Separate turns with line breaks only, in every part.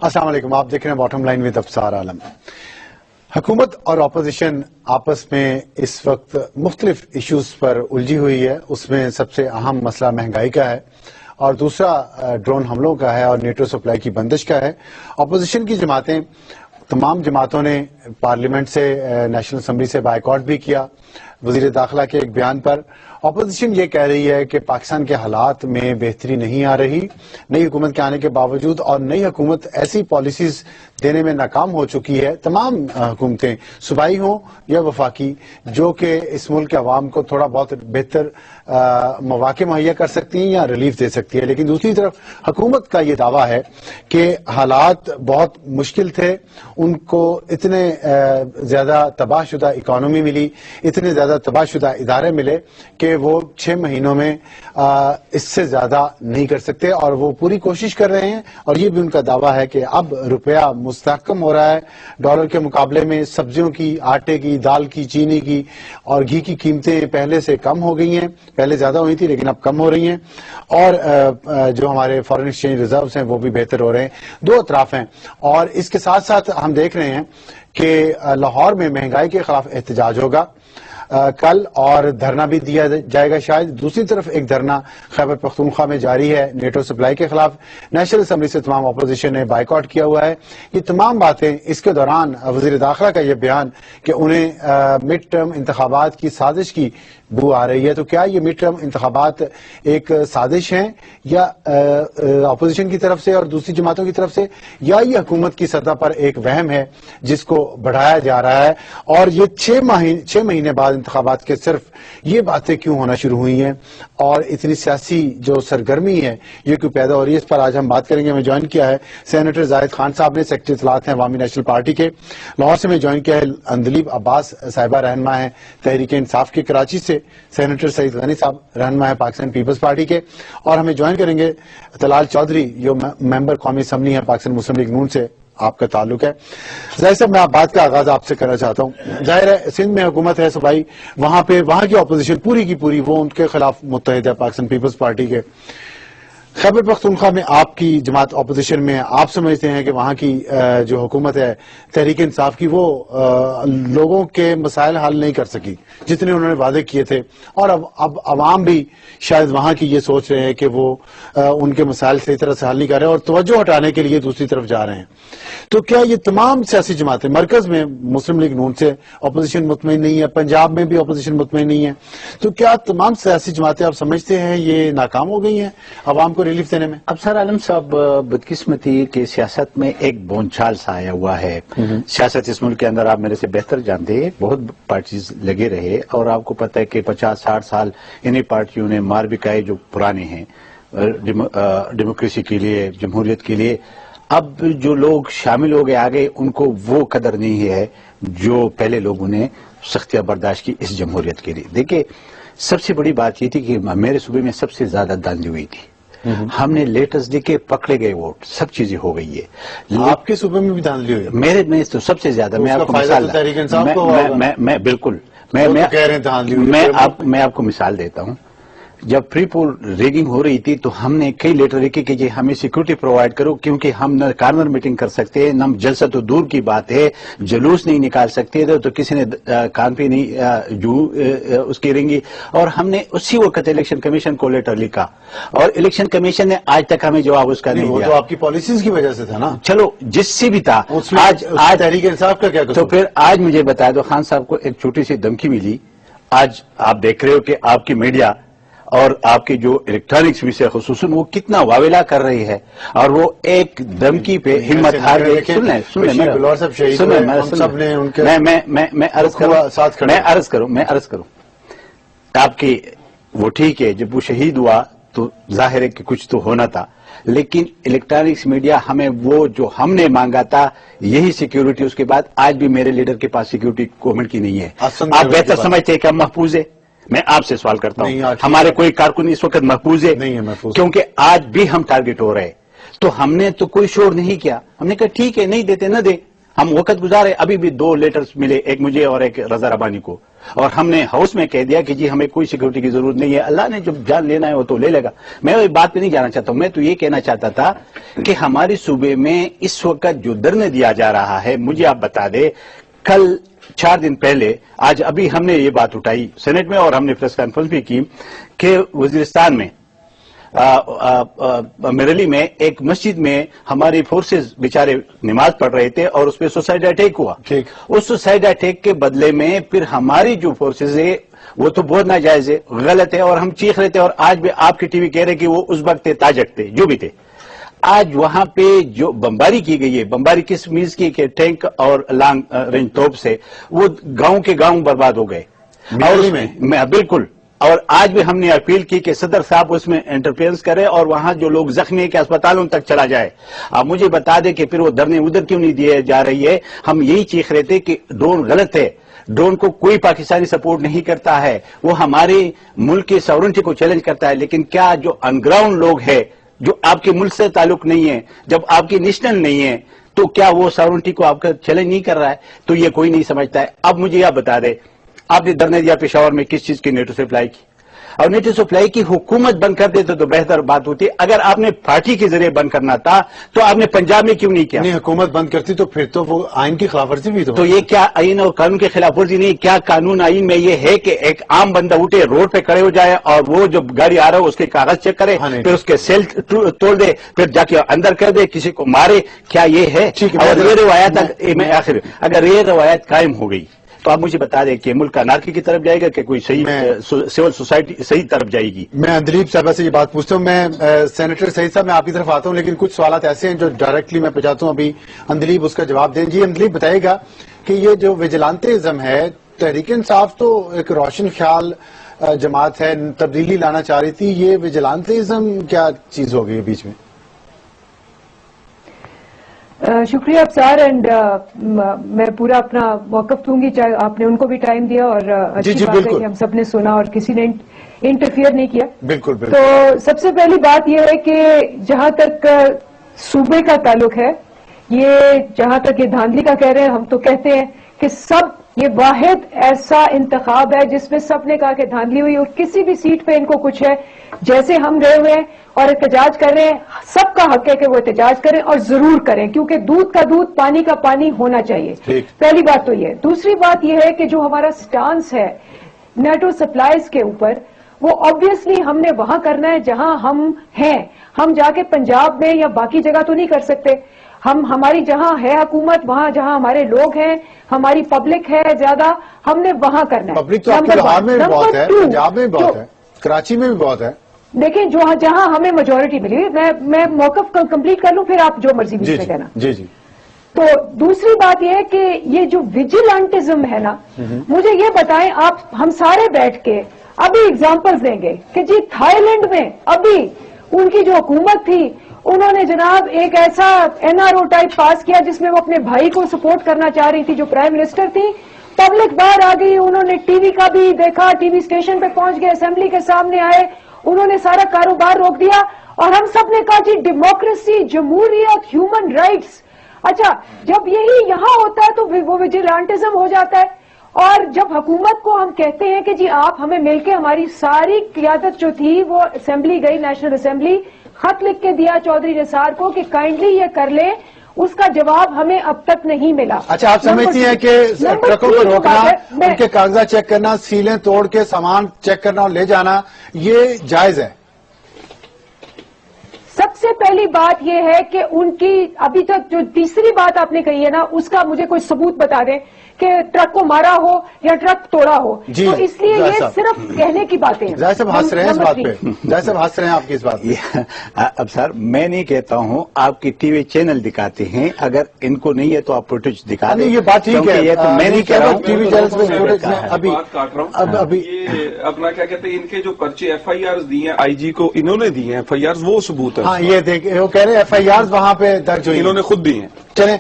السلام علیکم، آپ دیکھ رہے ہیں باٹم لائن ود افسار عالم۔ حکومت اور اپوزیشن آپس میں اس وقت مختلف ایشوز پر الجھی ہوئی ہے۔ اس میں سب سے اہم مسئلہ مہنگائی کا ہے اور دوسرا ڈرون حملوں کا ہے اور نیٹو سپلائی کی بندش کا ہے۔ اپوزیشن کی جماعتیں، تمام جماعتوں نے پارلیمنٹ سے، نیشنل اسمبلی سے بائیکاٹ بھی کیا وزیر داخلہ کے ایک بیان پر۔ اپوزیشن یہ کہہ رہی ہے کہ پاکستان کے حالات میں بہتری نہیں آ رہی، نئی حکومت کے آنے کے باوجود، اور نئی حکومت ایسی پالیسیز دینے میں ناکام ہو چکی ہے، تمام حکومتیں صوبائی ہوں یا وفاقی، جو کہ اس ملک کے عوام کو تھوڑا بہت بہتر مواقع مہیا کر سکتی ہیں یا ریلیف دے سکتی ہے۔ لیکن دوسری طرف حکومت کا یہ دعویٰ ہے کہ حالات بہت مشکل تھے، ان کو اتنے زیادہ تباہ شدہ اکانومی ملی، اتنے زیادہ تباہ شدہ ادارے ملے کہ وہ 6 مہینوں میں اس سے زیادہ نہیں کر سکتے، اور وہ پوری کوشش کر رہے ہیں۔ اور یہ بھی ان کا دعویٰ ہے کہ اب روپیہ مستحکم ہو رہا ہے، ڈالر کے مقابلے میں سبزیوں کی، آٹے کی، دال کی، چینی کی اور گھی کی قیمتیں پہلے سے کم ہو گئی ہیں، پہلے زیادہ ہوئی تھی لیکن اب کم ہو رہی ہیں، اور جو ہمارے فارن ایکسچینج ریزروز ہیں وہ بھی بہتر ہو رہے ہیں۔ دو اطراف ہیں، اور اس کے ساتھ ساتھ ہم دیکھ رہے ہیں کہ لاہور میں مہنگائی کے خلاف احتجاج ہوگا کل، اور دھرنا بھی دیا جائے گا شاید۔ دوسری طرف ایک دھرنا خیبر پختونخوا میں جاری ہے نیٹو سپلائی کے خلاف۔ نیشنل اسمبلی سے تمام اپوزیشن نے بائیکاٹ کیا ہوا ہے۔ یہ تمام باتیں، اس کے دوران وزیر داخلہ کا یہ بیان کہ انہیں مڈ ٹرم انتخابات کی سازش کی بو آ رہی ہے، تو کیا یہ مڈ ٹرم انتخابات ایک سازش ہیں یا اپوزیشن کی طرف سے اور دوسری جماعتوں کی طرف سے، یا یہ حکومت کی سطح پر ایک وہم ہے جس کو بڑھایا جا رہا ہے؟ اور یہ 6 مہینے بعد انتخابات کے صرف یہ باتیں کیوں ہونا شروع ہوئی ہیں، اور اتنی سیاسی جو سرگرمی ہے یہ کیوں پیدا ہو رہی ہے؟ اس پر آج ہم بات کریں گے۔ میں جوائن کیا ہے سینیٹر زاہد خان صاحب نے، سیکرٹری اطلاعات ہیں عوامی نیشنل پارٹی کے لاہور سے۔ میں جوائن کیا ہے اندلیب عباس صاحبہ، رہنما ہیں تحریک انصاف کے کراچی سے۔ سینیٹر سعید غنی صاحب رہنما ہے پاکستان پیپلز پارٹی کے، اور ہمیں جوائن کریں گے طلال چودھری جو ممبر قومی اسمبلی ہے پاکستان مسلم لیگ نون سے آپ کا تعلق ہے۔ ظاہر صاحب، میں بات کا آغاز آپ سے کرنا چاہتا ہوں۔ ظاہر ہے سندھ میں حکومت ہے صوبائی، وہاں کی اپوزیشن پوری کی پوری وہ ان کے خلاف متحد ہے پاکستان پیپلز پارٹی کے۔ خیبر پختونخوا میں آپ کی جماعت اپوزیشن میں، آپ سمجھتے ہیں کہ وہاں کی جو حکومت ہے تحریک انصاف کی، وہ لوگوں کے مسائل حل نہیں کر سکی جتنے انہوں نے وعدے کیے تھے، اور اب عوام بھی شاید وہاں کی یہ سوچ رہے ہیں کہ وہ ان کے مسائل صحیح طرح سے حل نہیں کر رہے اور توجہ ہٹانے کے لیے دوسری طرف جا رہے ہیں۔ تو کیا یہ تمام سیاسی جماعتیں، مرکز میں مسلم لیگ نون سے اپوزیشن مطمئن نہیں ہے، پنجاب میں بھی اپوزیشن مطمئن نہیں ہے، تو کیا تمام سیاسی جماعتیں آپ سمجھتے ہیں یہ ناکام ہو گئی ہیں عوام کو ریلیف دینے میں؟
افسر عالم صاحب، بدقسمتی کہ سیاست میں ایک بونچال سا آیا ہوا ہے۔ سیاست اس ملک کے اندر آپ میرے سے بہتر جانتے ہیں، بہت پارٹیز لگے رہے، اور آپ کو پتہ ہے کہ 50-60 سال انہیں پارٹیوں نے مار بکائے جو پرانے ہیں ڈیموکریسی کے لیے، جمہوریت کے لیے۔ اب جو لوگ شامل ہو گئے آگے، ان کو وہ قدر نہیں ہے جو پہلے لوگوں نے سختیاں برداشت کی اس جمہوریت کے لیے۔ دیکھیں، سب سے بڑی بات یہ تھی کہ میرے صوبے میں سب سے زیادہ دھاندلی ہوئی تھی، ہم نے لیٹسٹ دیکھے پکڑے گئے ووٹ، سب چیزیں ہو گئی ہے۔
آپ کے صوبے میں بھی دھاندلی ہوئی؟
میرے میں تو سب سے زیادہ، میں آپ کو مثال بالکل میں آپ کو مثال دیتا ہوں۔ جب پری پول ریگنگ ہو رہی تھی تو ہم نے کئی لیٹر لکھے کہ ہمیں سیکورٹی پرووائڈ کرو، کیونکہ ہم نہ کارنر میٹنگ کر سکتے، نہ جلسہ تو دور کی بات ہے، جلوس نہیں نکال سکتے، تو کسی نے کان پہ نہیں جو اس کی رنگی، اور ہم نے اسی وقت الیکشن کمیشن کو لیٹر لکھا، اور الیکشن کمیشن نے آج تک ہمیں جواب اس کا نہیں دیا۔
وہ تو آپ کی پالیسیز کی وجہ سے تھا نا۔
چلو جس سے بھی تھا،
آج تحریک انصاف کا کیا قصور؟
تو پھر آج مجھے بتا دو، خان صاحب کو ایک چھوٹی سی دھمکی ملی۔ آج آپ دیکھ رہے ہو کہ آپ کی میڈیا اور آپ کی جو الیکٹرانکس بھی سے خصوصاً وہ کتنا واویلا کر رہی ہے، اور وہ ایک دھمکی پہ ہمت ہار گئی۔ میں عرض کروں آپ کی، وہ ٹھیک ہے جب وہ شہید ہوا تو ظاہر ہے کہ کچھ تو ہونا تھا، لیکن الیکٹرانکس میڈیا ہمیں وہ جو ہم نے مانگا تھا یہی سیکیورٹی، اس کے بعد آج بھی میرے لیڈر کے پاس سیکیورٹی گورنمنٹ کی نہیں ہے۔ آپ بہتر سمجھتے ہیں کہ ہم محفوظ ہے؟ میں آپ سے سوال کرتا ہوں، ہمارے کوئی کارکن اس وقت محفوظ ہے؟ کیونکہ آج بھی ہم ٹارگٹ ہو رہے، تو ہم نے تو کوئی شور نہیں کیا، ہم نے کہا ٹھیک ہے نہیں دیتے نہ دے، ہم وقت گزارے, ابھی بھی 2 لیٹرز ملے, ایک مجھے اور ایک رضا ربانی کو, اور ہم نے ہاؤس میں کہہ دیا کہ جی ہمیں کوئی سیکورٹی کی ضرورت نہیں ہے, اللہ نے جب جان لینا ہے وہ تو لے لے گا. میں وہ بات پہ نہیں جانا چاہتا ہوں, میں تو یہ کہنا چاہتا تھا کہ ہمارے صوبے میں اس وقت جو دھرنے دیا جا رہا ہے, مجھے آپ بتا دیں, کل 4 دن پہلے, آج ابھی ہم نے یہ بات اٹھائی سینٹ میں اور ہم نے پریس کانفرنس بھی کی کہ وزیرستان میں میرلی میں ایک مسجد میں ہماری فورسز بیچارے نماز پڑھ رہے تھے اور اس پہ سوسائڈ اٹیک ہوا. اس سوسائڈ اٹیک کے بدلے میں پھر ہماری جو فورسز ہے وہ تو بہت ناجائز ہے, غلط ہے, اور ہم چیخ رہے تھے, اور آج بھی آپ کی ٹی وی کہہ رہے کہ وہ ازبک تھے, تاجک تھے, جو بھی تھے. آج وہاں پہ جو بمباری کی گئی ہے, بمباری کس میز کی کہ ٹینک اور لانگ رینج توپ سے, وہ گاؤں کے گاؤں برباد ہو گئے. میں بالکل, اور آج بھی ہم نے اپیل کی کہ صدر صاحب اس میں انٹرفیئرنس کرے اور وہاں جو لوگ زخمی ہیں کہ اسپتالوں تک چلا جائے. آپ مجھے بتا دیں کہ پھر وہ دھرنے ادھر کیوں نہیں دیے جا رہی ہے. ہم یہی چیخ رہے تھے کہ ڈرون غلط ہے, ڈرون کو کوئی پاکستانی سپورٹ نہیں کرتا ہے, وہ ہمارے ملک کی ساورنٹی کو چیلنج کرتا ہے. لیکن کیا جو ان گراؤنڈ لوگ ہیں جو آپ کے ملک سے تعلق نہیں ہے, جب آپ کی نیشنل نہیں ہے, تو کیا وہ ساورنٹی کو آپ کا چیلنج نہیں کر رہا ہے؟ تو یہ کوئی نہیں سمجھتا ہے. اب مجھے یہ بتا دیں, آپ نے دھرنے دیا پشاور میں کس چیز کی نیٹو سپلائی کی, اور نیٹو سپلائی کی حکومت بند کر دیتے تو بہتر بات ہوتی. اگر آپ نے پارٹی کے ذریعے بند کرنا تھا تو آپ نے پنجاب میں کیوں نہیں کیا؟
نہیں, حکومت بند کرتی تو پھر تو وہ آئین کی خلاف ورزی بھی
تو یہ کیا آئین اور قانون کی خلاف ورزی نہیں؟ کیا قانون آئین میں یہ ہے کہ ایک عام بندہ اٹھے, روڈ پہ کھڑے ہو جائے اور وہ جو گاڑی آ رہا ہے اس کے کاغذ چیک کرے, پھر اس کے سیل توڑ دے, پھر جا کے اندر کر دے, کسی کو مارے؟ کیا یہ ہے؟ اور یہ روایت اگر یہ روایت قائم ہو گئی تو آپ مجھے بتا دیں کہ ملک انارکی کی طرف جائے گا کہ کوئی صحیح سول سوسائٹی صحیح طرف جائے گی؟
میں اندلیب صاحبہ سے یہ بات پوچھتا ہوں. میں سینیٹر سعید صاحب میں آپ کی طرف آتا ہوں, لیکن کچھ سوالات ایسے ہیں جو ڈائریکٹلی میں پہنچاتا ہوں, ابھی اندلیب اس کا جواب دیں. جی اندلیب بتائیے گا کہ یہ جو ویجلانٹزم ہے, تحریک انصاف تو ایک روشن خیال جماعت ہے, تبدیلی لانا چاہ رہی تھی, یہ ویجلانٹزم کیا چیز ہو گئی بیچ میں؟
شکریہ افسار, اینڈ میں پورا اپنا موقف دوں گی, چاہے آپ نے ان کو بھی ٹائم دیا اور اچھی بات ہے کہ ہم سب نے سنا اور کسی نے انٹرفیئر نہیں کیا.
بالکل.
تو سب سے پہلی بات یہ ہے کہ جہاں تک صوبے کا تعلق ہے, یہ جہاں تک یہ دھاندلی کا کہہ رہے ہیں, ہم تو کہتے ہیں کہ سب یہ واحد ایسا انتخاب ہے جس میں سب نے کہا کہ دھاندلی ہوئی, اور کسی بھی سیٹ پہ ان کو کچھ ہے, جیسے ہم گئے ہوئے ہیں اور احتجاج کر رہے ہیں, سب کا حق ہے کہ وہ احتجاج کریں اور ضرور کریں, کیونکہ دودھ کا دودھ پانی کا پانی ہونا چاہیے. پہلی بات تو یہ. دوسری بات یہ ہے کہ جو ہمارا سٹانس ہے نیٹو سپلائیز کے اوپر, وہ آبویسلی ہم نے وہاں کرنا ہے جہاں ہم ہیں. ہم جا کے پنجاب میں یا باقی جگہ تو نہیں کر سکتے. ہماری جہاں ہے حکومت, وہاں جہاں ہمارے لوگ ہیں, ہماری پبلک ہے زیادہ, ہم نے وہاں کرنا ہے.
پبلک تو آپ کے لاہور میں بھی بہت ہے, پنجاب میں بھی بہت ہے, کراچی میں بھی بہت ہے.
دیکھیں جہاں ہمیں میجورٹی ملی, میں موقف کمپلیٹ کر لوں پھر آپ جو مرضی بھی کہنا.
جی جی.
تو دوسری بات یہ ہے کہ یہ جو ویجیلانٹزم ہے نا, مجھے یہ بتائیں آپ, ہم سارے بیٹھ کے ابھی اگزامپل دیں گے کہ جی تھائی لینڈ میں ابھی ان کی جو حکومت تھی, انہوں نے جناب ایک ایسا NRO ٹائپ پاس کیا جس میں وہ اپنے بھائی کو سپورٹ کرنا چاہ رہی تھی جو پرائم منسٹر تھی. پبلک باہر آ گئی, انہوں نے ٹی وی کا بھی دیکھا, ٹی وی اسٹیشن پہ پہنچ گئے, اسمبلی کے سامنے آئے, انہوں نے سارا کاروبار روک دیا, اور ہم سب نے کہا جی ڈیموکریسی, جمہوریت, ہیومن رائٹس. اچھا, جب یہی یہاں ہوتا ہے تو وہ ویجیلانٹزم ہو جاتا ہے. اور جب حکومت کو ہم کہتے ہیں کہ جی آپ ہمیں مل کے, ہماری ساری قیادت جو تھی وہ اسمبلی گئی, نیشنل اسمبلی, خط لکھ کے دیا چودھری نثار کو کہ کائنڈلی یہ کر لیں, اس کا جواب ہمیں اب تک نہیں ملا.
اچھا, آپ سمجھتی ہیں کہ ٹرکوں کو روکنا, ان کے کاغذات چیک کرنا, سیلیں توڑ کے سامان چیک کرنا اور لے جانا, یہ جائز ہے؟
سب سے پہلی بات یہ ہے کہ ان کی ابھی تک جو تیسری بات آپ نے کہی ہے نا, اس کا مجھے کوئی ثبوت بتا دیں کہ ٹرک کو مارا ہو یا ٹرک توڑا ہو. تو اس لیے یہ صرف کہنے کی باتیں ہیں.
ظاہر صاحب ہنس رہے ہیں اس بات پہ, ظاہر صاحب ہنس رہے ہیں آپ کی اس بات پہ.
اب سر میں نہیں کہتا ہوں, آپ کی ٹی وی چینل دکھاتے ہیں, اگر ان کو نہیں ہے تو آپ فوٹیج دکھا دیں.
یہ بات ٹھیک ہے,
یہ تو میں نہیں کہہ رہا ہوں
ٹی وی چینل پہ فوٹیج میں ابھی
اپنا کیا کہتے ہیں, ان کے جو پرچے FIRs دی ہیں IG کو, انہوں نے دی ہیں FIRs, وہ ثبوت ہے.
ہاں یہ دیکھ, وہ کہہ رہے FIRs وہاں پہ درج ہوئی,
انہوں نے خود دی ہیں.
چلیں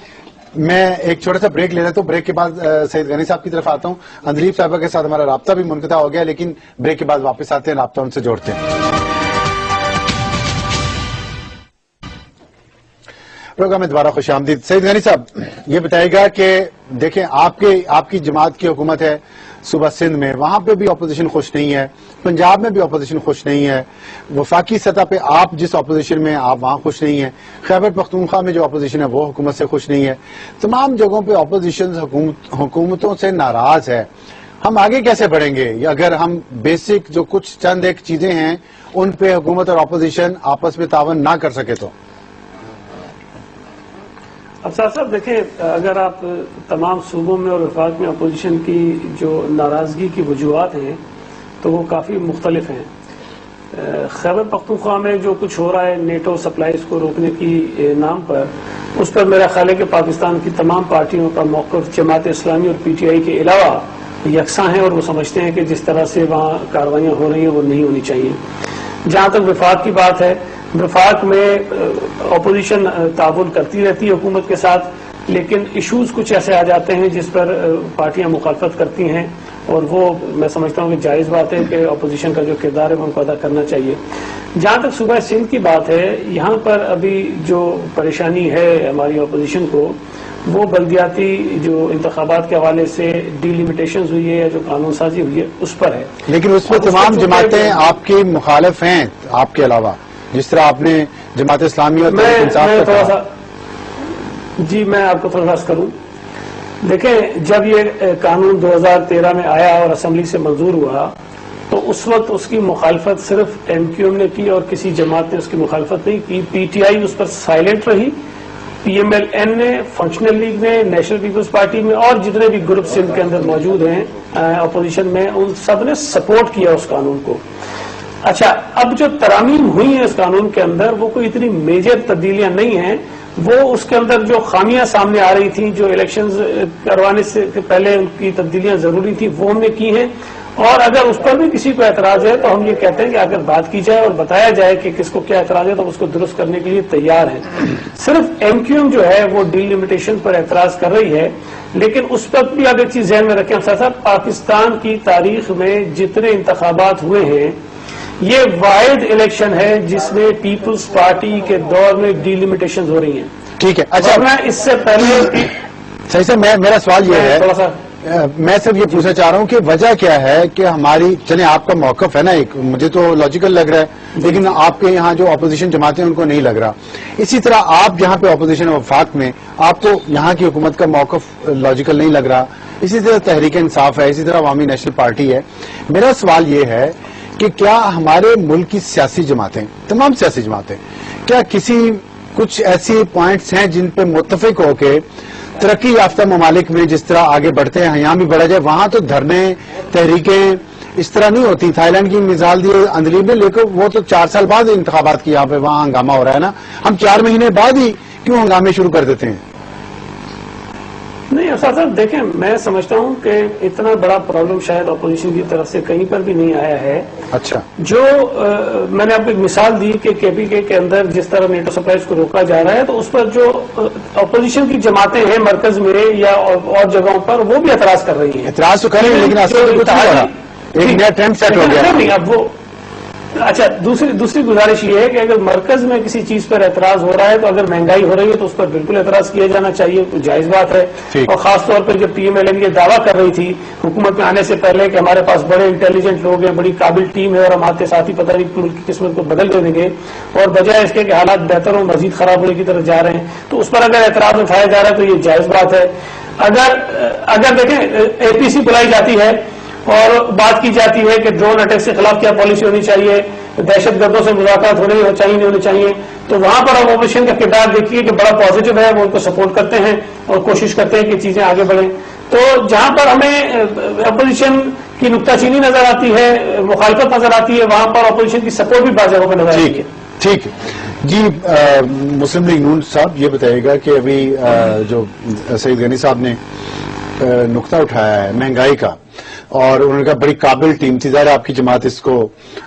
میں ایک چھوٹا سا بریک لے لیتا ہوں, بریک کے بعد سعید غنی صاحب کی طرف آتا ہوں. اندلیب صاحبہ کے ساتھ ہمارا رابطہ بھی منقطع ہو گیا, لیکن بریک کے بعد واپس آتے ہیں, رابطہ ان سے جوڑتے ہیں. پروگرام میں دوبارہ خوش آمدید. سعید غنی صاحب یہ بتائے گا کہ دیکھیں آپ کی جماعت کی حکومت ہے صوبہ سندھ میں, وہاں پہ بھی اپوزیشن خوش نہیں ہے, پنجاب میں بھی اپوزیشن خوش نہیں ہے, وفاقی سطح پہ آپ جس اپوزیشن میں آپ وہاں خوش نہیں ہیں, خیبر پختونخوا میں جو اپوزیشن ہے وہ حکومت سے خوش نہیں ہے, تمام جگہوں پہ اپوزیشن حکومتوں سے ناراض ہے. ہم آگے کیسے بڑھیں گے اگر ہم بیسک جو کچھ چند ایک چیزیں ہیں ان پہ حکومت اور اپوزیشن آپس میں تعاون نہ کر سکے تو؟
افسر صاحب دیکھیں, اگر آپ تمام صوبوں میں اور وفاق میں اپوزیشن کی جو ناراضگی کی وجوہات ہیں تو وہ کافی مختلف ہیں. خیبر پختونخوا میں جو کچھ ہو رہا ہے نیٹو سپلائیز کو روکنے کی نام پر, اس پر میرا خیال ہے کہ پاکستان کی تمام پارٹیوں کا موقف جماعت اسلامی اور پی ٹی آئی کے علاوہ یکساں ہیں, اور وہ سمجھتے ہیں کہ جس طرح سے وہاں کاروائیاں ہو رہی ہیں وہ نہیں ہونی چاہیے. جہاں تک وفاق کی بات ہے, وفاق میں اپوزیشن تعاون کرتی رہتی ہے حکومت کے ساتھ, لیکن ایشوز کچھ ایسے آ جاتے ہیں جس پر پارٹیاں مخالفت کرتی ہیں, اور وہ میں سمجھتا ہوں کہ جائز بات ہے کہ اپوزیشن کا جو کردار ہے وہ ان کو ادا کرنا چاہیے. جہاں تک صوبہ سندھ کی بات ہے, یہاں پر ابھی جو پریشانی ہے ہماری اپوزیشن کو وہ بلدیاتی جو انتخابات کے حوالے سے ڈی لمیٹیشنز ہوئی ہے یا جو قانون سازی ہوئی ہے اس پر ہے.
لیکن اس میں تمام جماعتیں آپ کی مخالف ہیں آپ کے علاوہ, جس طرح آپ نے جماعت اسلامی اور تحریک انصاف کا
تھوڑا سا جی میں آپ کو تھوڑا سا کروں. دیکھیں, جب یہ قانون 2013 میں آیا اور اسمبلی سے منظور ہوا تو اس وقت اس کی مخالفت صرف ایم کیو ایم نے کی اور کسی جماعت نے اس کی مخالفت نہیں کی. P T I us per silent رہی, پی ایم ایل این نے, فنکشنل لیگ نے, نیشنل پیپلز پارٹی میں اور جتنے بھی گروپ سندھ کے اندر موجود ہیں اپوزیشن میں, ان سب نے سپورٹ کیا اس قانون کو. اچھا, اب جو ترامیم ہوئی ہیں اس قانون کے اندر وہ کوئی اتنی میجر تبدیلیاں نہیں ہیں. وہ اس کے اندر جو خامیاں سامنے آ رہی تھیں, جو الیکشنز کروانے سے پہلے ان کی تبدیلیاں ضروری تھیں, وہ ہم نے کی ہیں. اور اگر اس پر بھی کسی کو اعتراض ہے تو ہم یہ کہتے ہیں کہ اگر بات کی جائے اور بتایا جائے کہ کس کو کیا اعتراض ہے تو اس کو درست کرنے کے لیے تیار ہیں. صرف ایم کیو ایم جو ہے وہ ڈی لمیٹیشن پر اعتراض کر رہی ہے, لیکن اس وقت بھی اگر چیز ذہن میں رکھیں صاحب, پاکستان کی تاریخ میں جتنے انتخابات ہوئے ہیں یہ واحد الیکشن ہے جس میں پیپلز پارٹی کے دور میں ڈی لمیٹیشن ہو رہی ہیں.
ٹھیک ہے. اچھا,
میں اس سے پہلے
صحیح سے میرا سوال یہ ہے,
تھوڑا سا
میں صرف یہ پوچھنا چاہ رہا ہوں کہ وجہ کیا ہے کہ ہماری, چلیں آپ کا موقف ہے نا ایک, مجھے تو لاجیکل لگ رہا ہے, لیکن آپ کے یہاں جو اپوزیشن جماعتیں ان کو نہیں لگ رہا. اسی طرح آپ جہاں پہ اپوزیشن وفاق میں, آپ کو یہاں کی حکومت کا موقف لاجیکل نہیں لگ رہا. اسی طرح تحریک انصاف ہے, اسی طرح عوامی نیشنل پارٹی ہے. میرا سوال یہ ہے کہ کیا ہمارے ملک کی سیاسی جماعتیں, تمام سیاسی جماعتیں, کیا کچھ ایسی پوائنٹس ہیں جن پہ متفق ہو کے ترقی یافتہ ممالک میں جس طرح آگے بڑھتے ہیں یہاں بھی بڑھا جائے؟ وہاں تو دھرنے, تحریکیں اس طرح نہیں ہوتی. تھائی لینڈ کی مثال دی اندلیب نے, لیکن وہ تو 4 سال بعد انتخابات کی یہاں پہ وہاں ہنگامہ ہو رہا ہے نا. ہم 4 مہینے بعد ہی کیوں ہنگامے شروع کر دیتے ہیں؟
نہیں افسر صاحب, دیکھیں میں سمجھتا ہوں کہ اتنا بڑا پرابلم شاید اپوزیشن کی طرف سے کہیں پر بھی نہیں آیا ہے.
اچھا,
جو میں نے آپ کو ایک مثال دی کہ کے پی کے اندر جس طرح نیٹو سپلائیز کو روکا جا رہا ہے تو اس پر جو اپوزیشن کی جماعتیں ہیں مرکز میں یا اور جگہوں پر وہ بھی اعتراض کر رہی ہیں.
اعتراض تو کریں لیکن اصل کچھ نہیں ہو رہا, ایک نیا ٹرینڈ سیٹ ہو گیا.
نہیں, اب وہ اچھا, دوسری گزارش یہ ہے کہ اگر مرکز میں کسی چیز پر اعتراض ہو رہا ہے تو اگر مہنگائی ہو رہی ہے تو اس پر بالکل اعتراض کیا جانا چاہیے, جائز بات ہے. اور خاص طور پر جب پی ایم ایل این یہ دعویٰ کر رہی تھی حکومت میں آنے سے پہلے کہ ہمارے پاس بڑے انٹیلیجنٹ لوگ ہیں, بڑی قابل ٹیم ہے اور ہم آتے ساتھ ہی پتہ نہیں ملک کی قسمت کو بدل دیں گے, اور بجائے اس کے کہ حالات بہتر ہوں مزید خراب ہونے کی طرف جا رہے ہیں, تو اس پر اگر اعتراض اٹھایا جا رہا ہے تو یہ جائز بات ہے. اگر دیکھیں اے پی سی بلائی جاتی ہے اور بات کی جاتی ہے کہ ڈرون اٹیک کے خلاف کیا پالیسی ہونی چاہیے, دہشت گردوں سے مذاکرات ہونے چاہیے نہیں ہونے چاہیے, تو وہاں پر اپوزیشن کا کردار دیکھیے کہ بڑا پازیٹو ہے, وہ ان کو سپورٹ کرتے ہیں اور کوشش کرتے ہیں کہ چیزیں آگے بڑھیں. تو جہاں پر ہمیں اپوزیشن کی نکتہ چینی نظر آتی ہے, مخالفت نظر آتی ہے, وہاں پر اپوزیشن کی سپورٹ بھی بعض جگہوں پر نظر آتی ہے.
ٹھیک ہے جی. مسلم لیگ نون صاحب یہ بتائیے گا کہ ابھی جو سعید غنی صاحب نے نقطہ اٹھایا ہے مہنگائی کا, اور انہوں نے کہا بڑی قابل ٹیم تھی, ظاہر آپ کی جماعت اس کو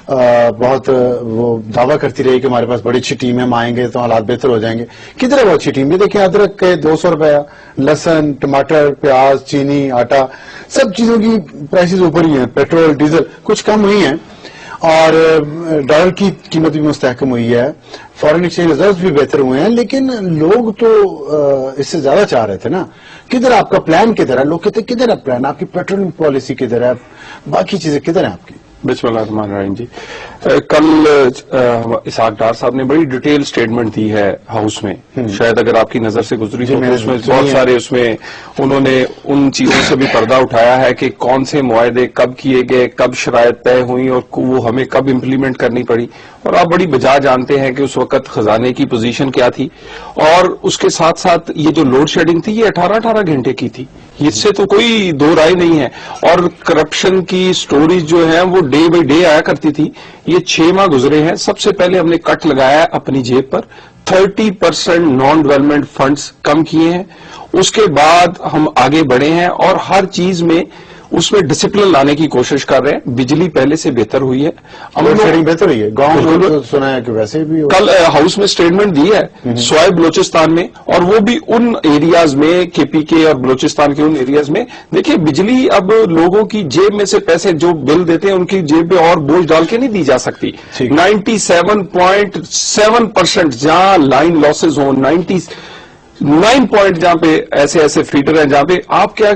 بہت وہ دعویٰ کرتی رہی کہ ہمارے پاس بڑی اچھی ٹیم ہے, ہم آئیں گے تو حالات بہتر ہو جائیں گے. کدھر ہے وہ اچھی ٹیم؟ یہ دیکھیں ادرک کے 200 روپیہ, لہسن, ٹماٹر, پیاز, چینی, آٹا, سب چیزوں کی پرائسز اوپر ہی ہیں, پیٹرول, ڈیزل کچھ کم ہوئی ہیں. اور ڈالر کی قیمت بھی مستحکم ہوئی ہے, فارن ایکسچینج ریزروز بھی بہتر ہوئے ہیں, لیکن لوگ تو اس سے زیادہ چاہ رہے تھے نا. کدھر آپ کا پلان کدھر ہے؟ لوگ کہتے ہیں کدھر ہے پلان آپ کی, پیٹرولنگ پالیسی کدھر ہے, باقی چیزیں کدھر ہیں آپ کی؟
بسم اللہ الرحمن الرحیم. جی کل اسحاق ڈار صاحب نے بڑی ڈیٹیل سٹیٹمنٹ دی ہے ہاؤس میں, شاید اگر آپ کی نظر سے گزری تو اس میں بہت سارے اس میں انہوں نے ان چیزوں سے بھی پردہ اٹھایا ہے کہ کون سے معاہدے کب کیے گئے, کب شرائط طے ہوئی اور وہ ہمیں کب امپلیمنٹ کرنی پڑی. اور آپ بڑی بجا جانتے ہیں کہ اس وقت خزانے کی پوزیشن کیا تھی, اور اس کے ساتھ ساتھ یہ جو لوڈ شیڈنگ تھی یہ 18 گھنٹے کی تھی, اس سے تو کوئی دو رائے نہیں ہے. اور کرپشن کی سٹوریز جو ہیں وہ ڈے بائی ڈے آیا کرتی تھی. یہ 6 ماہ گزرے ہیں, سب سے پہلے ہم نے کٹ لگایا ہے اپنی جیب پر, 30% نان ڈیولپمنٹ فنڈز کم کیے ہیں. اس کے بعد ہم آگے بڑھے ہیں اور ہر چیز میں اس میں ڈسپلن لانے کی کوشش کر رہے ہیں. بجلی پہلے سے بہتر ہوئی ہے,
بہتر ہوئی ہے. گاؤں میں سنا ہے کہ ویسے بھی
کل ہاؤس میں اسٹیٹمنٹ دی ہے سوائے بلوچستان میں, اور وہ بھی ان ایریاز میں کے پی کے اور بلوچستان کے ان ایریاز میں. دیکھیں بجلی اب لوگوں کی جیب میں سے پیسے جو بل دیتے ہیں ان کی جیب پہ اور بوجھ ڈال کے نہیں دی جا سکتی. 97.7% جہاں لائن لاسز ہوں, 9 پوائنٹ جہاں پہ ایسے فیڈر ہیں جہاں پہ آپ کیا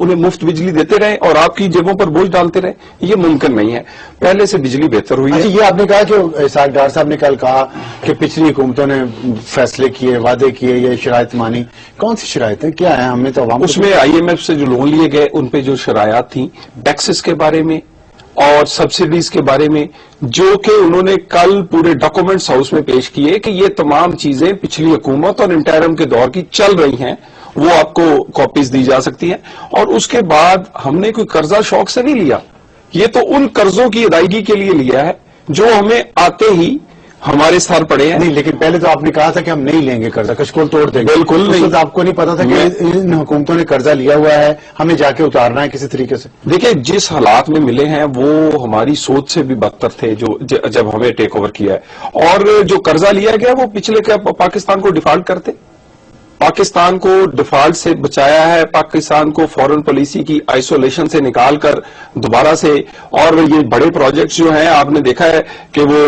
انہیں مفت بجلی دیتے رہیں اور آپ کی جیبوں پر بوجھ ڈالتے رہیں, یہ ممکن نہیں ہے. پہلے سے بجلی بہتر ہوئی ہے.
یہ آپ نے کہا کہ اسحاق ڈار صاحب نے کل کہا کہ پچھلی حکومتوں نے فیصلے کیے, وعدے کیے, یہ شرائط مانی. کون سی شرائط ہیں, کیا ہیں؟ ہمیں تو عوام
اس میں IMF سے جو لون لیے گئے ان پہ جو شرائط تھیں, ٹیکسز کے بارے میں اور سبسڈیز کے بارے میں, جو کہ انہوں نے کل پورے ڈاکومنٹس ہاؤس میں پیش کیے کہ یہ تمام چیزیں پچھلی حکومت اور انٹرم کے دور کی چل رہی ہیں, وہ آپ کو کاپیز دی جا سکتی ہیں. اور اس کے بعد ہم نے کوئی قرضہ شوق سے نہیں لیا, یہ تو ان قرضوں کی ادائیگی کے لیے لیا ہے جو ہمیں آتے ہی ہمارے سر پڑے ہیں.
نہیں, لیکن پہلے تو آپ نے کہا تھا کہ ہم نہیں لیں گے قرضہ, کشکول توڑ دیں گے.
بالکل نہیں,
آپ کو نہیں پتا تھا کہ ان حکومتوں نے قرضہ لیا ہوا ہے, ہمیں جا کے اتارنا ہے کسی طریقے سے.
دیکھیں جس حالات میں ملے ہیں وہ ہماری سوچ سے بھی بدتر تھے جو جب ہمیں ٹیک اوور کیا ہے. اور جو قرضہ لیا گیا وہ پچھلے کیا پاکستان کو ڈیفالٹ کرتے, پاکستان کو ڈیفالٹ سے بچایا ہے, پاکستان کو فورن پالیسی کی آئسولیشن سے نکال کر دوبارہ سے. اور یہ بڑے پروجیکٹس جو ہیں آپ نے دیکھا ہے کہ وہ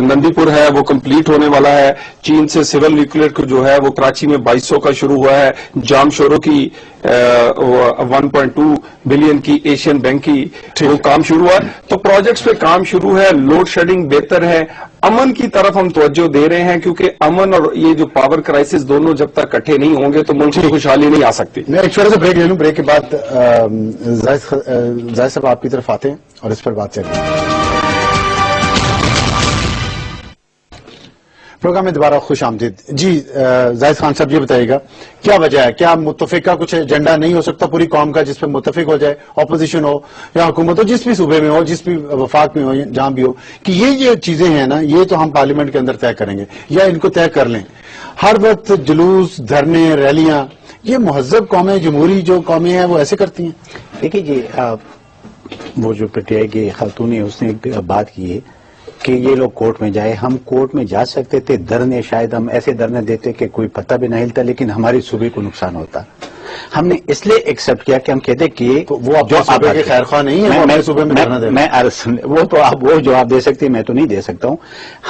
نندی پور ہے وہ کمپلیٹ ہونے والا ہے, چین سے سول نیوکلیر کو جو ہے وہ کراچی میں 2200 کا شروع ہوا ہے, جام شورو کی 1.2 بلین کی ایشین بینک کی وہ کام شروع ہوا ہے. تو پروجیکٹس پہ کام شروع ہے, لوڈ شیڈنگ بہتر ہے, امن کی طرف ہم توجہ دے رہے ہیں کیونکہ امن اور یہ جو پاور کرائسس دونوں جب تک اکٹھے نہیں ہوں گے تو ملک کی خوشحالی نہیں آ سکتی.
میں ایک چھوٹا سا بریک لے لوں, بریک کے بعد زاہد صاحب آپ کی طرف آتے ہیں اور اس پر بات چل رہی ہے. پروگرام میں دوبارہ خوش آمدید. جی زاہد خان صاحب یہ بتائیے گا کیا وجہ ہے, کیا متفقہ کچھ ایجنڈا نہیں ہو سکتا پوری قوم کا جس پہ متفق ہو جائے, اپوزیشن ہو یا حکومت ہو, جس بھی صوبے میں ہو, جس بھی وفاق میں ہو, جہاں بھی ہو, کہ یہ چیزیں ہیں نا یہ تو ہم پارلیمنٹ کے اندر طے کریں گے یا ان کو طے کر لیں. ہر وقت جلوس, دھرنے, ریلیاں, یہ مہذب قومیں, جمہوری جو قومیں ہیں وہ ایسے کرتی ہیں.
دیکھیے جی, وہ جو پٹیائی کی خاتون ہے اس نے ایک بات کی ہے کہ یہ لوگ کورٹ میں جائے. ہم کورٹ میں جا سکتے تھے, دھرنے شاید ہم ایسے دھرنے دیتے کہ کوئی پتہ بھی نہ ہلتا, لیکن ہماری صوبے کو نقصان ہوتا. ہم نے اس لیے ایکسپٹ کیا کہ ہم کہتے کہ
وہ جو صوبے کے خیر خواہ نہیں ہے, میں صوبے میں دھرنا دے رہا ہوں.
وہ تو آپ وہ جو آپ دے سکتے ہیں میں تو نہیں دے سکتا ہوں.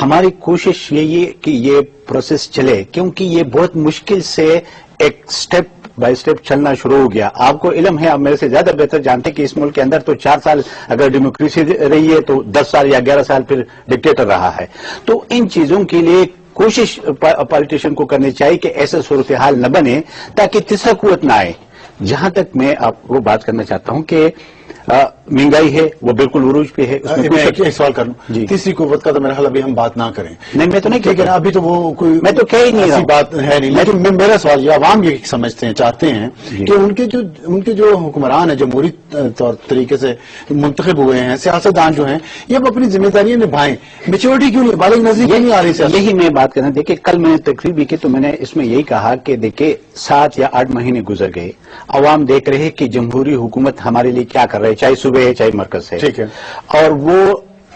ہماری کوشش یہی ہے کہ یہ پروسیس چلے, کیونکہ یہ بہت مشکل سے ایک سٹیپ بائی سٹیپ چلنا شروع ہو گیا. آپ کو علم ہے, آپ میرے سے زیادہ بہتر جانتے کہ اس ملک کے اندر تو 4 سال اگر ڈیموکریسی رہی ہے تو 10 سال یا 11 سال پھر ڈکٹیٹر رہا ہے. تو ان چیزوں کے لیے کوشش پالیٹیشین کو کرنی چاہیے کہ ایسا صورتحال نہ بنے تاکہ تیسرا قوت نہ آئے. جہاں تک میں آپ کو بات کرنا چاہتا ہوں کہ مہنگائی ہے وہ بالکل عروج پہ ہے.
ایک سوال کر لوں, تیسری قوت کا تو میرا خیال ابھی ہم بات نہ کریں.
نہیں میں تو نہیں
لیکن ابھی تو وہ کوئی
میں تو کہہ ہی نہیں
ایسی بات ہے نہیں, لیکن میرا سوال یہ عوام یہ سمجھتے ہیں, چاہتے ہیں کہ ان کے جو حکمران ہیں جمہوری طور طریقے سے منتخب ہوئے ہیں, سیاستدان جو ہیں, یہ اب اپنی ذمہ داریاں نبھائیں. میچورٹی کیوں نہیں, بالغ نظری کیوں نہیں آ رہی سیاست؟
یہی میں بات کرنا. دیکھیں کل میں نے تقریر بھی کی تو میں نے اس میں یہی کہا کہ دیکھیں 7 یا 8 مہینے گزر گئے, عوام دیکھ رہے کہ جمہوری حکومت ہمارے لیے کیا کر رہے, چاہے صوبے ہے چاہے مرکز ہے,
ٹھیک ہے,
اور وہ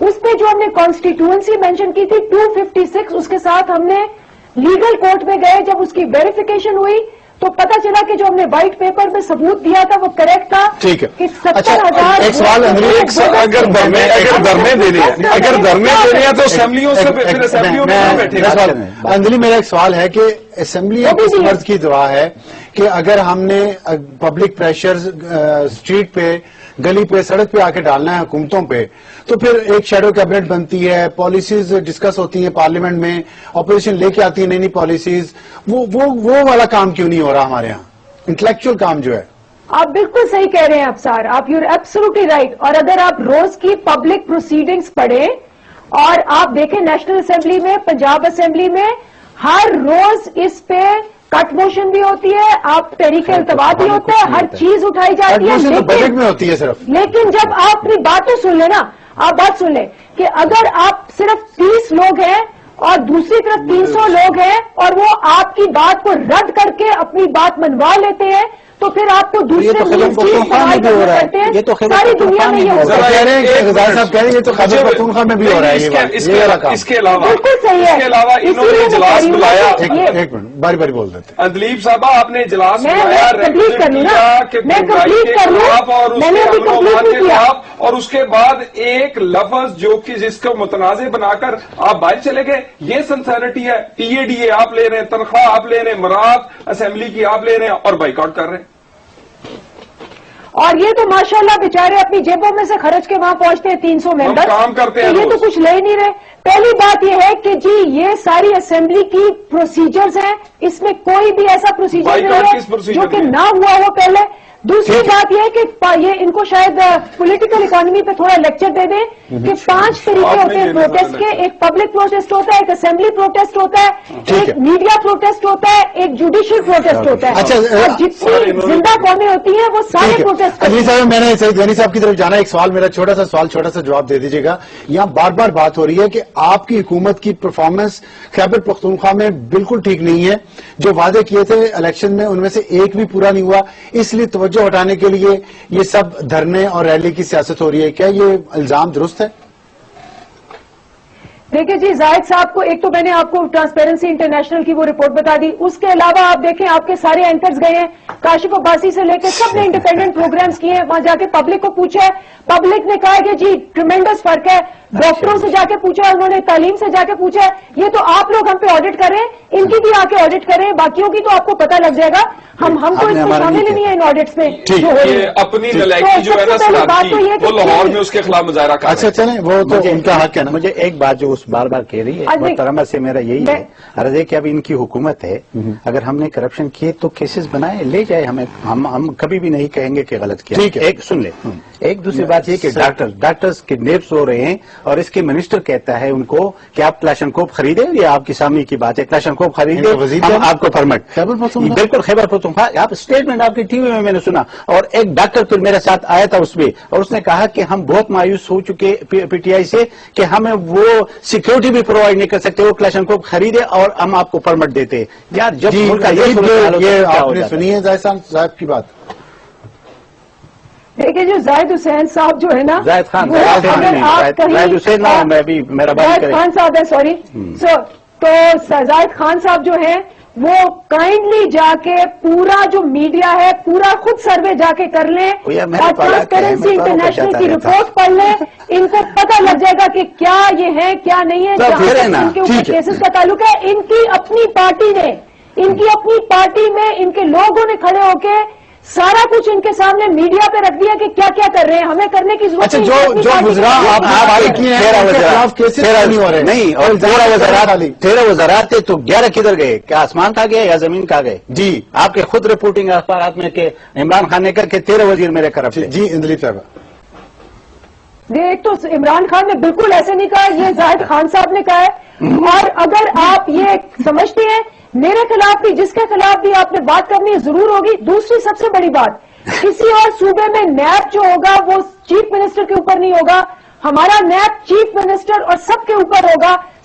اس پہ جو ہم نے کانسٹیٹوئنسی مینشن کی تھی 256، اس کے ساتھ ہم نے لیگل کورٹ میں گئے. جب اس کی ویریفیکیشن ہوئی تو پتا چلا کہ جو ہم نے وائٹ پیپر میں ثبوت دیا تھا وہ کریکٹ تھا.
ٹھیک ہے.
کہ
اچھا
70,000
ایک سوال
اگر دھرنے دینے ہیں تو اسمبلیوں سے پھر اسمبلیوں میں بیٹھے گا.
انجلی میرا ایک سوال ہے کہ اسمبلی کس مرض کی دعا ہے کہ اگر ہم نے پبلک پریشر اسٹریٹ پہ گلی پہ سڑک پہ آ کے ڈالنا ہے حکومتوں پہ تو پھر ایک شیڈو کیبنٹ بنتی ہے, پالیسیز ڈسکس ہوتی ہیں پارلیمنٹ میں, اپوزیشن لے کے آتی ہے نئی نئی پالیسیز, وہ والا کام کیوں نہیں ہو رہا ہمارے یہاں انٹلیکچوئل کام جو ہے؟
آپ بالکل صحیح کہہ رہے ہیں افسار, آپ یو ایبسولوٹلی رائٹ. اور اگر آپ روز کی پبلک پروسیڈنگز پڑھیں اور آپ دیکھیں نیشنل اسمبلی میں, پنجاب اسمبلی میں ہر روز اس پہ کٹ موشن بھی ہوتی ہے, آپ تحریک التوا بھی ہوتا ہے, ہر چیز اٹھائی جاتی ہے,
بجٹ میں ہوتی ہے صرف.
لیکن جب آپ اپنی باتیں سن لیں نا, آپ بات سن لیں کہ اگر آپ صرف 30 لوگ ہیں اور دوسری طرف 300 لوگ ہیں اور وہ آپ کی بات کو رد کر کے اپنی بات منوا لیتے ہیں تو پھر آپ کو دوسرے کرتے ہیں. ساری دنیا میں یہ ہو رہا ہے.
صاحب کہہ رہے ہیں یہ تو خیبر پختونخوا میں بھی ہو رہا ہے.
اس کے علاوہ
بالکل صحیح ہے.
اس کے علاوہ انہوں نے اجلاس بلایا.
ایک منٹ باری باری بول دیتے ہیں.
دلیپ صاحبہ آپ نے اجلاس
میں
بلایا
کمپلیٹ کر لوں نا, میں کمپلیٹ کر لوں, میں نے ابھی کمپلیٹ نہیں کیا.
اور اس کے بعد ایک لفظ جو کہ جس کو متنازع بنا کر آپ باہر چلے گئے, یہ سنسیرٹی ہے. ٹی اے ڈی اے آپ لے رہے ہیں, تنخواہ آپ لے رہے ہیں, مراد اسمبلی کی آپ لے رہے ہیں اور بائیکاٹ کر رہے ہیں.
اور یہ تو ماشاءاللہ بیچارے اپنی جیبوں میں سے خرچ کے وہاں پہنچتے ہیں 300 ممبر,
کام کرتے ہیں,
یہ تو کچھ لے ہی نہیں رہے. پہلی بات یہ ہے کہ جی یہ ساری اسمبلی کی پروسیجرز ہیں, اس میں کوئی بھی ایسا پروسیجر نہیں ہے جو کہ نہ ہوا ہو پہلے. دوسری بات یہ ہے کہ یہ ان کو شاید پولیٹیکل اکانومی پہ تھوڑا لیکچر دے دیں کہ 5 طریقے ہوتے ہیں پروٹیسٹ کے. ایک پبلک پروٹیسٹ ہوتا ہے, ایک اسمبلی پروٹیسٹ ہوتا ہے, ایک میڈیا پروٹیسٹ ہوتا ہے, ایک جوڈیشل پروٹیسٹ ہوتا ہے. اور جتنی زندہ قومیں ہوتی ہیں وہ سارے پروٹیسٹ.
علی صاحب میں نے سعید غنی صاحب کی طرف جانا. ایک سوال میرا چھوٹا سا جواب دے دیجیے گا. یہاں بار بار بات ہو رہی ہے کہ آپ کی حکومت کی پرفارمنس خیبر پختونخوا میں بالکل ٹھیک نہیں ہے. جو وعدے کیے تھے الیکشن میں ان میں سے ایک بھی پورا نہیں ہوا, اس لیے توجہ ہٹانے کے لیے یہ سب دھرنے اور ریلی کی سیاست ہو رہی ہے. کیا یہ الزام درست ہے؟
دیکھیں جی زاہد صاحب کو ایک تو میں نے آپ کو ٹرانسپیرنسی انٹرنیشنل کی وہ رپورٹ بتا دی. اس کے علاوہ آپ دیکھیں آپ کے سارے اینکرز گئے ہیں, کاشف عباسی سے لے کے سب نے انڈیپینڈنٹ پروگرامز کیے ہیں. وہاں جا کے پبلک کو پوچھا ہے, پبلک نے کہا کہ جی ٹریمینڈس فرق ہے. ڈاکٹروں سے جا کے پوچھا ہے, انہوں نے تعلیم سے جا کے پوچھا ہے. یہ تو آپ لوگ ہم پہ آڈٹ کر رہے ہیں, ان کی بھی آ کے آڈٹ کریں, باقیوں کی تو آپ کو پتا لگ جائے گا. ہم تو اس میں شامل ہی نہیں ہے ان آڈٹس میں.
اپنی نلائکی جو ہے نا صدارتی وہ لاہور میں اس کے خلاف مظاہرہ کر.
اچھا چلیں وہ تو ان کا حق ہے نا.
مجھے ایک بات جو اس بار بار کہہ رہی ہے محترمہ سے میرا یہی ہے عرض ہے کہ اب ان کی حکومت ہے, اگر ہم نے کرپشن کیے تو کیسز بنائے لے جائے, ہم کبھی بھی نہیں کہیں گے کہ غلط کیا. ایک سن لیں. ایک دوسری بات یہ کہ ڈاکٹرز کے نیبس ہو رہے ہیں اور اس کے منسٹر کہتا ہے ان کو کہ آپ کلاشنکوف خریدیں, یہ آپ کے سامنے کی بات ہے, کلاشنکوف خریدیں ہم آپ کو پرمٹ. بالکل خیبر پختونخوا آپ اسٹیٹمنٹ آپ کی ٹی وی میں نے سنا. اور ایک ڈاکٹر پھر میرے ساتھ آیا تھا اس میں, اور اس نے کہا کہ ہم بہت مایوس ہو چکے پی ٹی آئی سے کہ ہمیں وہ سیکورٹی بھی پرووائڈ نہیں کر سکتے, وہ کلاشنکوف خریدے اور ہم آپ کو پرمٹ دیتے. یار جب ملک کا
یہ آپ نے سنی ہے زاہد صاحب کی بات.
دیکھیں جو زاہد حسین صاحب جو ہے نا,
زاہد خان
صاحب ہے, سوری تو زاہد خان صاحب جو ہیں وہ کائنڈلی جا کے پورا جو میڈیا ہے پورا خود سروے جا کے کر لیں, اور ٹرانسپیرنسی انٹرنیشنل کی رپورٹ پڑھ لیں. ان کو پتہ لگ جائے گا کہ کیا یہ ہے کیا نہیں ہے, ان کے اوپر کیسز کا تعلق ہے. ان کی اپنی پارٹی میں ان کے لوگوں نے کھڑے ہو کے سارا کچھ ان کے سامنے میڈیا پہ رکھ دیا کہ کیا کیا کر رہے ہیں, ہمیں کرنے کی ضرورت
نہیں. جو گزرا
نہیں, اور 13 وزارات تھے تو 11 کدھر گئے؟ کیا آسمان کھا گئے یا زمین کھا گئے؟
جی
آپ کے خود رپورٹنگ اخبارات میں کہ عمران خان نے کہا کہ 13 وزیر میرے کرپٹ.
جی اندلیپ صاحب,
ایک تو عمران خان نے بالکل ایسے نہیں کہا, یہ زاہد خان صاحب نے کہا ہے. اور اگر آپ یہ سمجھتے ہیں میرے خلاف بھی, جس کے خلاف بھی آپ نے بات کرنی ضرور ہوگی. دوسری سب سے بڑی بات, کسی اور صوبے میں نیب جو ہوگا وہ چیف منسٹر کے اوپر نہیں ہوگا, ہمارا نیب چیف منسٹر اور سب کے اوپر ہوگا.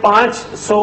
500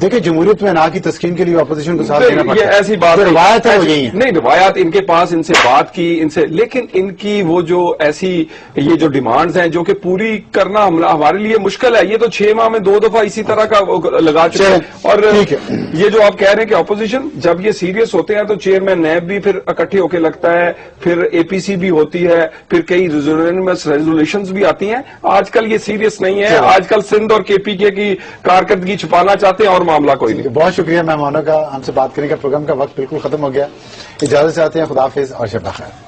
دیکھیں جمہوریت میں نہ کی تسکین کے لیے اپوزیشن کو ساتھ دینا پڑتا
یہ
ہے.
ایسی بات
جو
نہیں.
روایت ہے وہ یہی ہے.
نہیں روایات ان کے پاس ان سے بات کی ان سے، لیکن ان کی وہ جو ایسی یہ جو ڈیمانڈز ہیں جو کہ پوری کرنا ہمارے لیے مشکل ہے. یہ تو 6 ماہ میں 2 دفعہ اسی طرح کا لگا چکے ہیں. اور
ٹھیک ہے.
یہ جو آپ کہہ رہے ہیں کہ اپوزیشن جب یہ سیریس ہوتے ہیں تو چیئرمین نیب بھی پھر اکٹھے ہو کے لگتا ہے، پھر اے پی سی بھی ہوتی ہے، پھر کئی ریزولوشنز بھی آتی ہیں. آج کل یہ سیریس نہیں ہے. آج کل سندھ اور کے پی کے کی کارکردگی چھپانا چاہتے ہیں اور معاملہ کوئی نہیں.
بہت شکریہ مہمانوں کا، ہم سے بات کرنے کا. پروگرام کا وقت بالکل ختم ہو گیا. اجازت چاہتے ہیں. خدا حافظ اور شب بخیر.